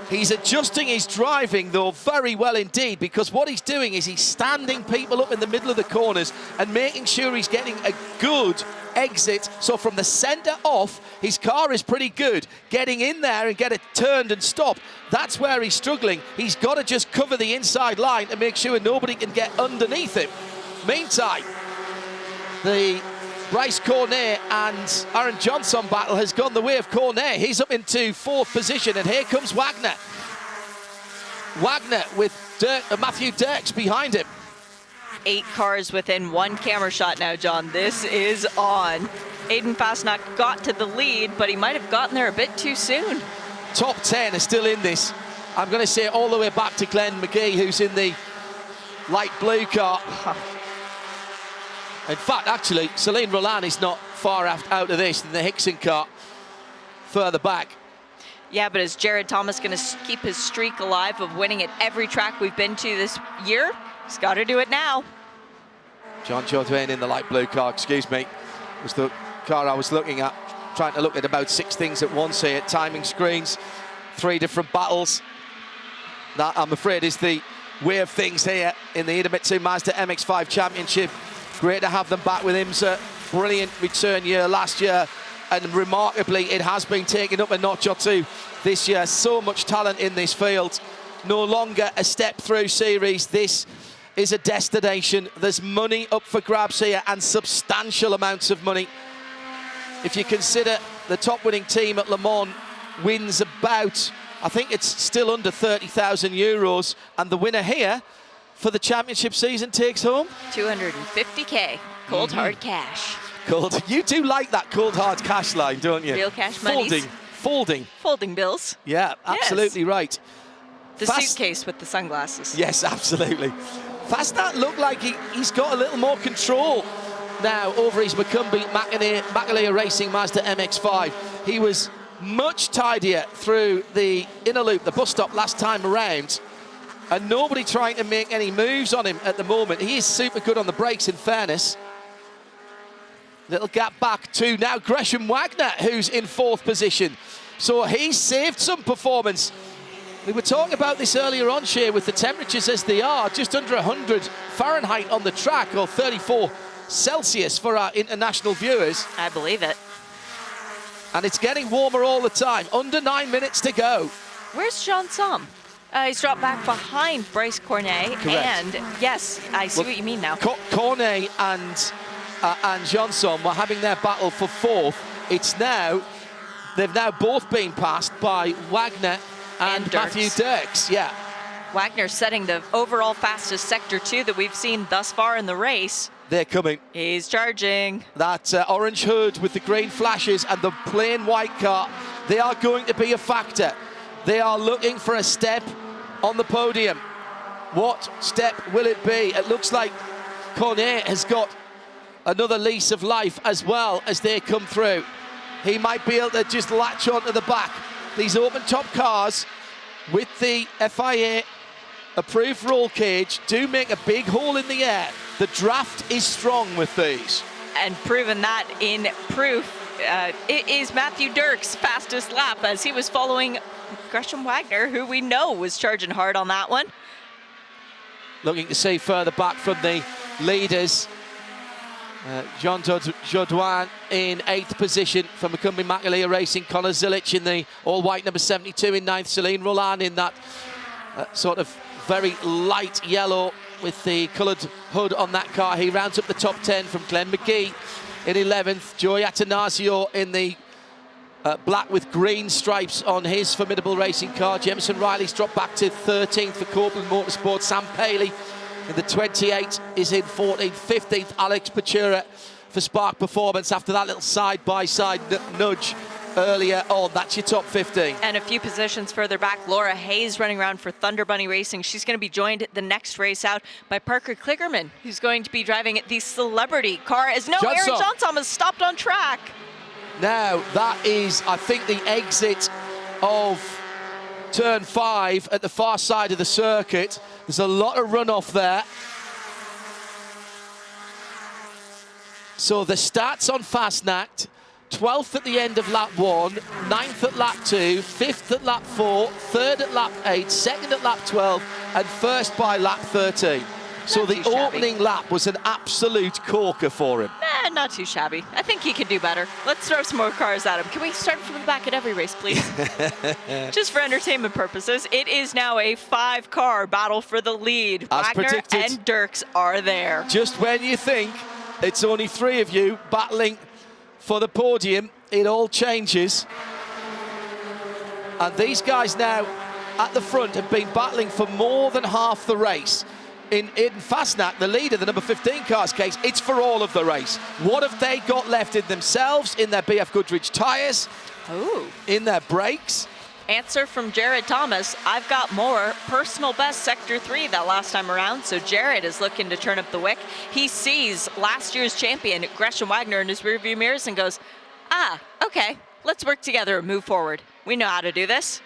He's adjusting his driving, though, very well indeed, because what he's doing is he's standing people up in the middle of the corners and making sure he's getting a good exit. So from the centre off, his car is pretty good. Getting in there and get it turned and stopped, that's where he's struggling. He's got to just cover the inside line to make sure nobody can get underneath him. Meantime, the Bryce Cornet and Aaron Johnson battle has gone the way of Cornet. He's up into 4th position, and here comes Wagner. Wagner with Matthew Dirks behind him. 8 cars within 1 camera shot now, John. This is on. Aiden Fosnacht got to the lead, but he might have gotten there a bit too soon. Top 10 are still in this. I'm going to say all the way back to Glenn McGee, who's in the light blue car. In fact, actually, Celine Roland is not far out of this than the Hickson car further back. Yeah, but is Jared Thomas going to keep his streak alive of winning at every track we've been to this year? He's got to do it now. John Jourdain in the light blue car, excuse me, was the car I was looking at, trying to look at about 6 things at once here. Timing screens, 3 different battles. That, I'm afraid, is the way of things here in the Idemitsu Mazda MX-5 Championship. Great to have them back with IMSA. Brilliant return year last year. And remarkably, it has been taken up a notch or 2 this year. So much talent in this field. No longer a step-through series. This is a destination. There's money up for grabs here, and substantial amounts of money. If you consider the top winning team at Le Mans wins about, I think it's still under 30,000 euros, and the winner here for the championship season takes home 250K, cold hard cash. Cold. You do like that cold hard cash line, don't you? Real cash money. Folding bills. Yeah, absolutely yes. Right. The suitcase with the sunglasses. Yes, absolutely. Fastnat looked like he's got a little more control now over his Macaleer Racing Mazda MX-5. He was much tidier through the inner loop, the bus stop last time around, and nobody trying to make any moves on him at the moment. He is super good on the brakes, in fairness. Little gap back to now Gresham Wagner, who's in 4th position. So he's saved some performance. We were talking about this earlier on, Shea, with the temperatures as they are, just under 100 Fahrenheit on the track, or 34 Celsius for our international viewers. I believe it. And it's getting warmer all the time. Under 9 minutes to go. Where's Jean Somme? He's dropped back behind Bryce Cornet. Correct. And yes, I see what you mean now. Cornet and Jean Somme were having their battle for 4th. It's now, they've now both been passed by Wagner and Matthew Dirks. Yeah. Wagner setting the overall fastest sector 2 that we've seen thus far in the race. They're coming. He's charging. That orange hood with the green flashes and the plain white car, they are going to be a factor. They are looking for a step on the podium. What step will it be? It looks like Cornet has got another lease of life as well as they come through. He might be able to just latch onto the back. These open top cars with the FIA approved roll cage do make a big hole in the air. The draft is strong with these. And proven that in proof, it is Matthew Dirks' fastest lap as he was following Gresham Wagner, who we know was charging hard on that one. Looking to see further back from the leaders. John Jourdain in 8th position for Macaleer Racing. Connor Zilic in the all-white number 72 in 9th. Celine Roland in that sort of very light yellow with the coloured hood on that car. He rounds up the top 10 from Glenn McGee in 11th. Joey Atanasio in the black with green stripes on his formidable racing car. Jemison Riley's dropped back to 13th for Copeland Motorsport. Sam Paley in the 28 is in 14th. 15th, Alex Pachura for Spark Performance after that little side-by-side nudge earlier on. That's your top 15. And a few positions further back, Laura Hayes running around for Thunder Bunny Racing. She's going to be joined the next race out by Parker Kligerman, who's going to be driving the Celebrity car. As no, Aaron Jean Somme has stopped on track. Now, that is, I think, the exit of turn 5 at the far side of the circuit. There's a lot of runoff there. So the stats on Fastnacht: 12th at the end of lap 1, 9th at lap 2, 5th at lap 4, 3rd at lap 8, 2nd at lap 12, and 1st by lap 13. So the opening lap was an absolute corker for him. Not too shabby. I think he can do better. Let's throw some more cars at him. Can we start from the back at every race, please? Just for entertainment purposes, it is now a 5-car battle for the lead. As Wagner predicted, and Dirks are there. Just when you think it's only 3 of you battling for the podium, it all changes. And these guys now at the front have been battling for more than half the race. In Fastnacht, the leader, the number 15 car's case, it's for all of the race. What have they got left in themselves, in their BF Goodrich tyres, in their brakes? Answer from Jared Thomas, I've got more. Personal best Sector 3 that last time around, so Jared is looking to turn up the wick. He sees last year's champion, Gresham Wagner, in his rearview mirrors and goes, okay, let's work together and move forward. We know how to do this.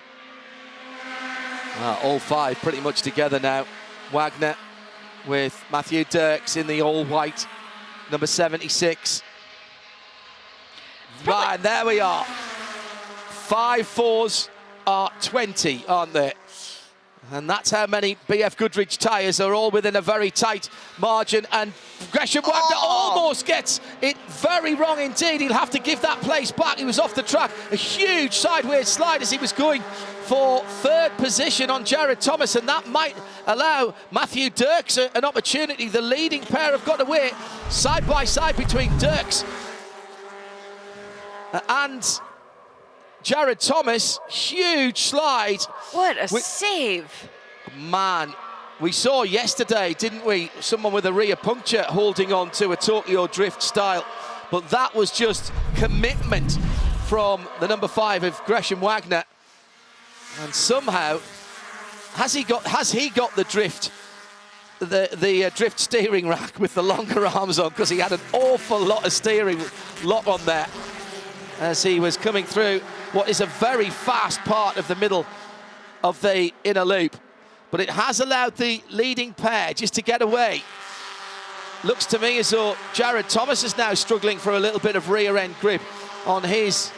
All five pretty much together now. Wagner with Matthew Dirks in the all-white, number 76. Right, and there we are. 5 4s are 20, aren't they? And that's how many BF Goodrich tyres are all within a very tight margin. And Gresham Wagner almost gets it very wrong indeed. He'll have to give that place back. He was off the track. A huge sideways slide as he was going for 3rd position on Jared Thomas, and that might allow Matthew Dirks an opportunity. The leading pair have got away side by side between Dirks and Jared Thomas. Huge slide. What a save. Man, we saw yesterday, didn't we, someone with a rear puncture holding on to a Tokyo Drift style, but that was just commitment from the number 5 of Gresham Wagner. And somehow, has he got the drift, the drift steering rack with the longer arms on, because he had an awful lot of steering lock on there as he was coming through what is a very fast part of the middle of the inner loop. But it has allowed the leading pair just to get away. Looks to me as though Jared Thomas is now struggling for a little bit of rear end grip on his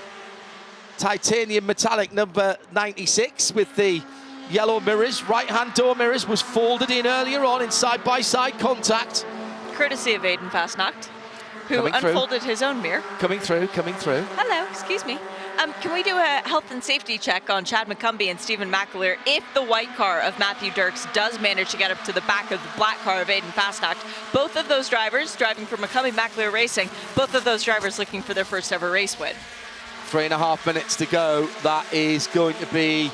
titanium metallic number 96 with the yellow mirrors. Right-hand door mirrors was folded in earlier on in side-by-side contact. Courtesy of Aidan Fastnacht, who unfolded his own mirror. Coming through. Hello, excuse me. Can we do a health and safety check on Chad McCumbee and Stephen McAleer if the white car of Matthew Dirks does manage to get up to the back of the black car of Aidan Fastnacht? Both of those drivers driving for McCumbee McAleer Racing, both of those drivers looking for their first ever race win. 3.5 minutes to go. That is going to be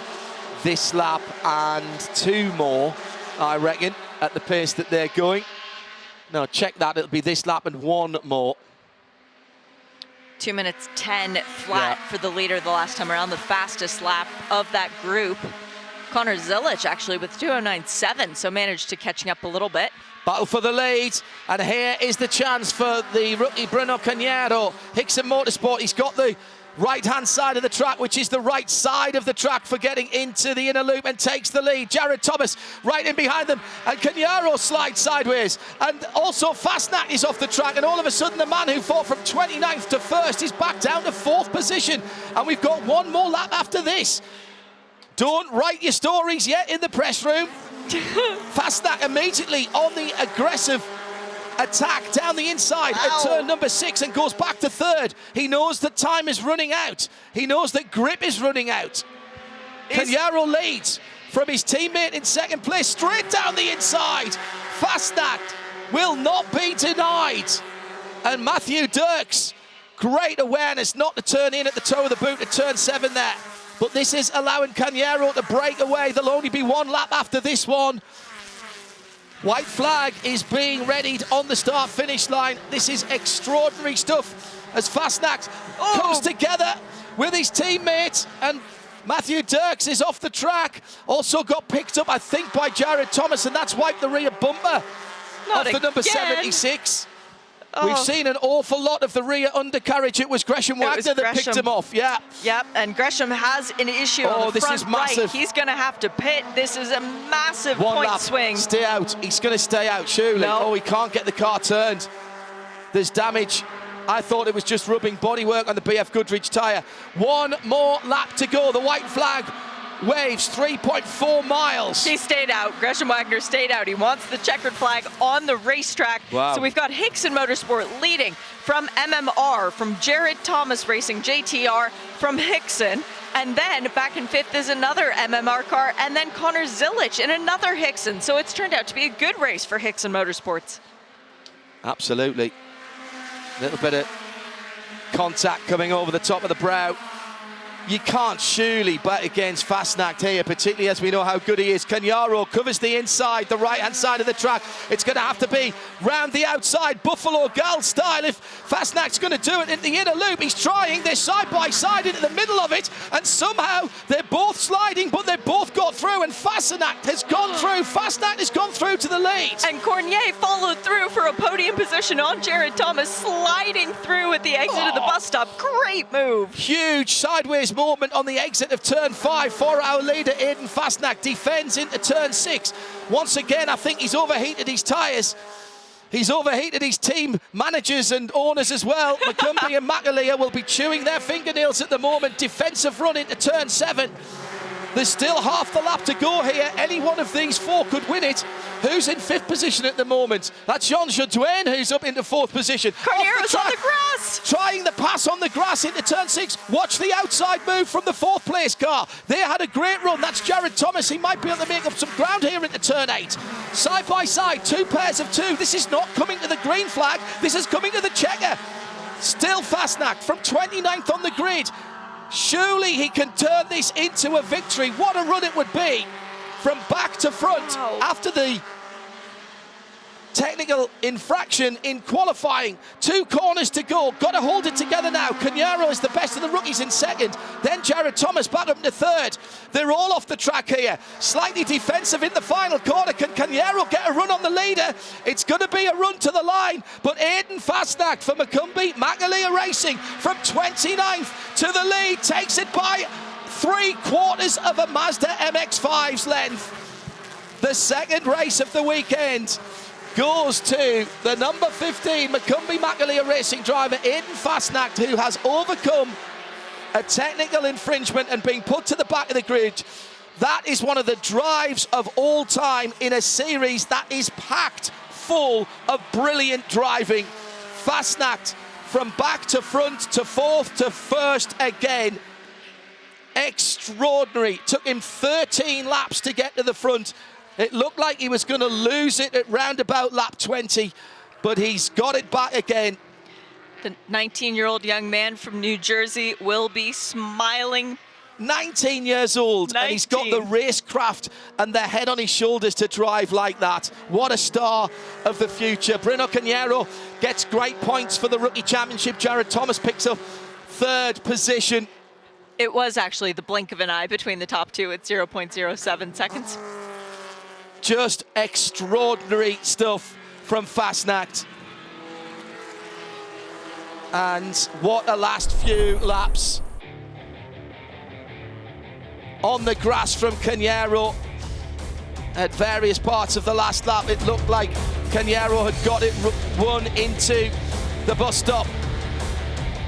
this lap and 2 more, I reckon, at the pace that they're going. No, check that. It'll be this lap and 1 more. 2 minutes 10 flat for the leader the last time around, the fastest lap of that group. Connor Zilic actually with 2:09.7, so managed to catching up a little bit. Battle for the lead, and here is the chance for the rookie Bruno Cagnaro. Hickson Motorsport, he's got the right-hand side of the track, which is the right side of the track for getting into the inner loop, and takes the lead. Jared Thomas right in behind them, and Cagnaro slides sideways. And also Fastnacht is off the track, and all of a sudden the man who fought from 29th to 1st is back down to 4th position. And we've got 1 more lap after this. Don't write your stories yet in the press room. Fastnacht immediately on the aggressive attack down the inside at turn number 6 and goes back to 3rd. He knows that time is running out. He knows that grip is running out. Cagnaro leads from his teammate in 2nd place, straight down the inside. Fastnacht will not be denied. And Matthew Dirks, great awareness not to turn in at the toe of the boot at turn 7 there. But this is allowing Cagnaro to break away. There'll only be 1 lap after this one. White flag is being readied on the start-finish line. This is extraordinary stuff as Fastnacht comes together with his teammate, and Matthew Dirks is off the track. Also got picked up, I think, by Jared Thomas, and that's wiped the rear bumper off the number 76. We've seen an awful lot of the rear undercarriage. It was Gresham Wagner that picked him off. Yep, and Gresham has an issue on the front is massive. Right. He's going to have to pit. This is a massive 1 point lap. swing. Stay out. He's going to stay out, surely. No. Oh, he can't get the car turned. There's damage. I thought it was just rubbing bodywork on the BF Goodrich tyre. 1 more lap to go. The white flag waves 3.4 miles. He stayed out. Gresham Wagner stayed out. He wants the checkered flag on the racetrack. Wow. So we've got Hickson Motorsport leading from MMR, from Jared Thomas Racing, JTR, from Hickson. And then back in 5th is another MMR car, and then Connor Zilic in another Hickson. So it's turned out to be a good race for Hickson Motorsports. Absolutely. A little bit of contact coming over the top of the brow. You can't surely bet against Fastnacht here, particularly as we know how good he is. Cagnaro covers the inside, the right-hand side of the track. It's going to have to be round the outside, Buffalo Gal style, if Fastnacht's going to do it in the inner loop. He's trying, they're side by side into the middle of it, and somehow they're both sliding, but they've both got through, and Fastnacht has gone through. Fastnacht has gone through to the lead. And Cornier followed through for a podium position on Jared Thomas, sliding through at the exit of the bus stop. Great move. Huge sideways movement on the exit of turn 5 for our leader, Aiden Fastnacht. Defends into turn 6. Once again, I think he's overheated his tyres. He's overheated his team managers and owners as well. McCumbee and McAleer will be chewing their fingernails at the moment. Defensive run into turn 7. There's still half the lap to go here. Any one of these four could win it. Who's in 5th position at the moment? That's Jean Jodouin, who's up into 4th position. Carnero's on the grass. Trying the pass on the grass into turn 6. Watch the outside move from the 4th place car. They had a great run. That's Jared Thomas. He might be able to make up some ground here into turn 8. Side by side, 2 pairs of 2. This is not coming to the green flag. This is coming to the checker. Still Fastnacht from 29th on the grid. Surely he can turn this into a victory. What a run it would be from back to front after the technical infraction in qualifying. 2 corners to go. Got to hold it together now. Cagnaro is the best of the rookies in 2nd. Then Jared Thomas back up into 3rd. They're all off the track here. Slightly defensive in the final corner. Can Cagnaro get a run on the leader? It's going to be a run to the line. But Aiden Fastnacht for McCumbee, McAleer Racing from 29th to the lead. Takes it by 3/4 of a Mazda MX-5's length. The 2nd race of the weekend goes to the number 15 McCumbee McAleer Racing driver Aiden Fastnacht, who has overcome a technical infringement and been put to the back of the grid. That is one of the drives of all time in a series that is packed full of brilliant driving. Fastnacht from back to front to 4th to 1st again. Extraordinary. Took him 13 laps to get to the front. It looked like he was going to lose it at round about lap 20, but he's got it back again. The 19-year-old young man from New Jersey will be smiling. 19 years old, 19. And he's got the racecraft and the head on his shoulders to drive like that. What a star of the future. Bruno Cagnaro gets great points for the Rookie Championship. Jared Thomas picks up 3rd position. It was actually the blink of an eye between the top 2 at 0.07 seconds. Just extraordinary stuff from Fastnacht. And what a last few laps on the grass from Cagnaro. At various parts of the last lap, it looked like Cagnaro had got it won into the bus stop.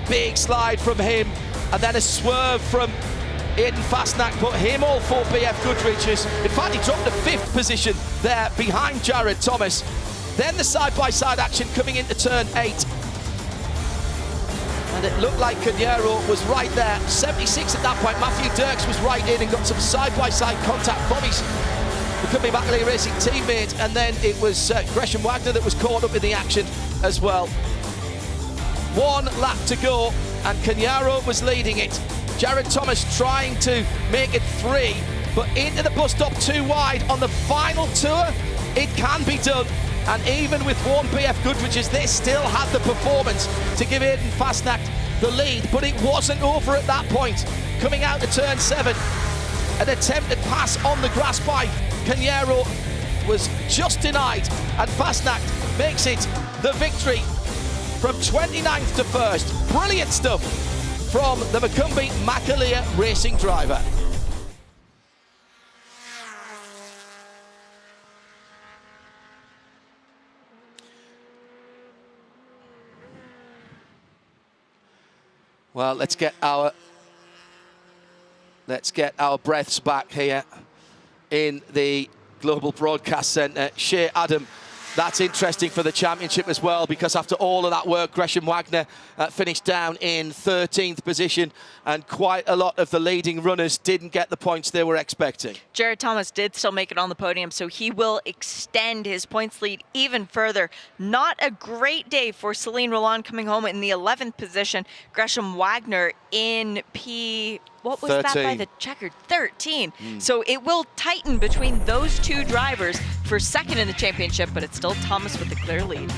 Big slide from him, and then a swerve from Aiden Fastnacht put him all 4 BF Goodriches. In fact, he dropped to 5th position there behind Jared Thomas. Then the side-by-side action coming into turn 8. And it looked like Cagnaro was right there. 76 at that point. Matthew Dirks was right in and got some side-by-side contact from his McCumbee McAleer Racing teammate. And then it was Gresham Wagner that was caught up in the action as well. 1 lap to go, and Cagnaro was leading it. Jared Thomas trying to make it 3, but into the bus stop too wide on the final tour. It can be done, and even with 1 BF Goodriches, they still had the performance to give Aiden Fastnacht the lead, but it wasn't over at that point. Coming out to turn 7, an attempted pass on the grass by Cagnaro was just denied, and Fastnacht makes it the victory from 29th to 1st. Brilliant stuff from the McCumbee McAleer Racing driver. Well, let's get our breaths back here in the Global Broadcast Centre. Shea Adam, that's interesting for the championship as well, because after all of that work, Gresham Wagner finished down in 13th position, and quite a lot of the leading runners didn't get the points they were expecting. Jared Thomas did still make it on the podium, so he will extend his points lead even further. Not a great day for Celine Roland coming home in the 11th position. Gresham Wagner in what was that by 13. the checkered? 13. So it will tighten between those two drivers for second in the championship, but it's still Thomas with the clear lead.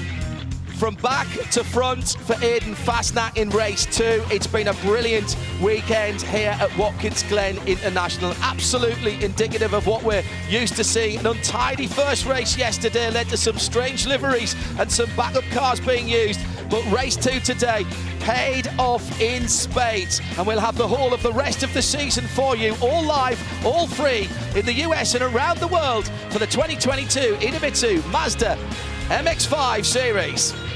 From back to front for Aiden Fastnack in race 2. It's been a brilliant weekend here at Watkins Glen International. Absolutely indicative of what we're used to seeing. An untidy first race yesterday led to some strange liveries and some backup cars being used. But race 2 today paid off in spades. And we'll have the whole of the rest of the season for you, all live, all free, in the US and around the world for the 2022 IMSA Mazda MX-5 Series.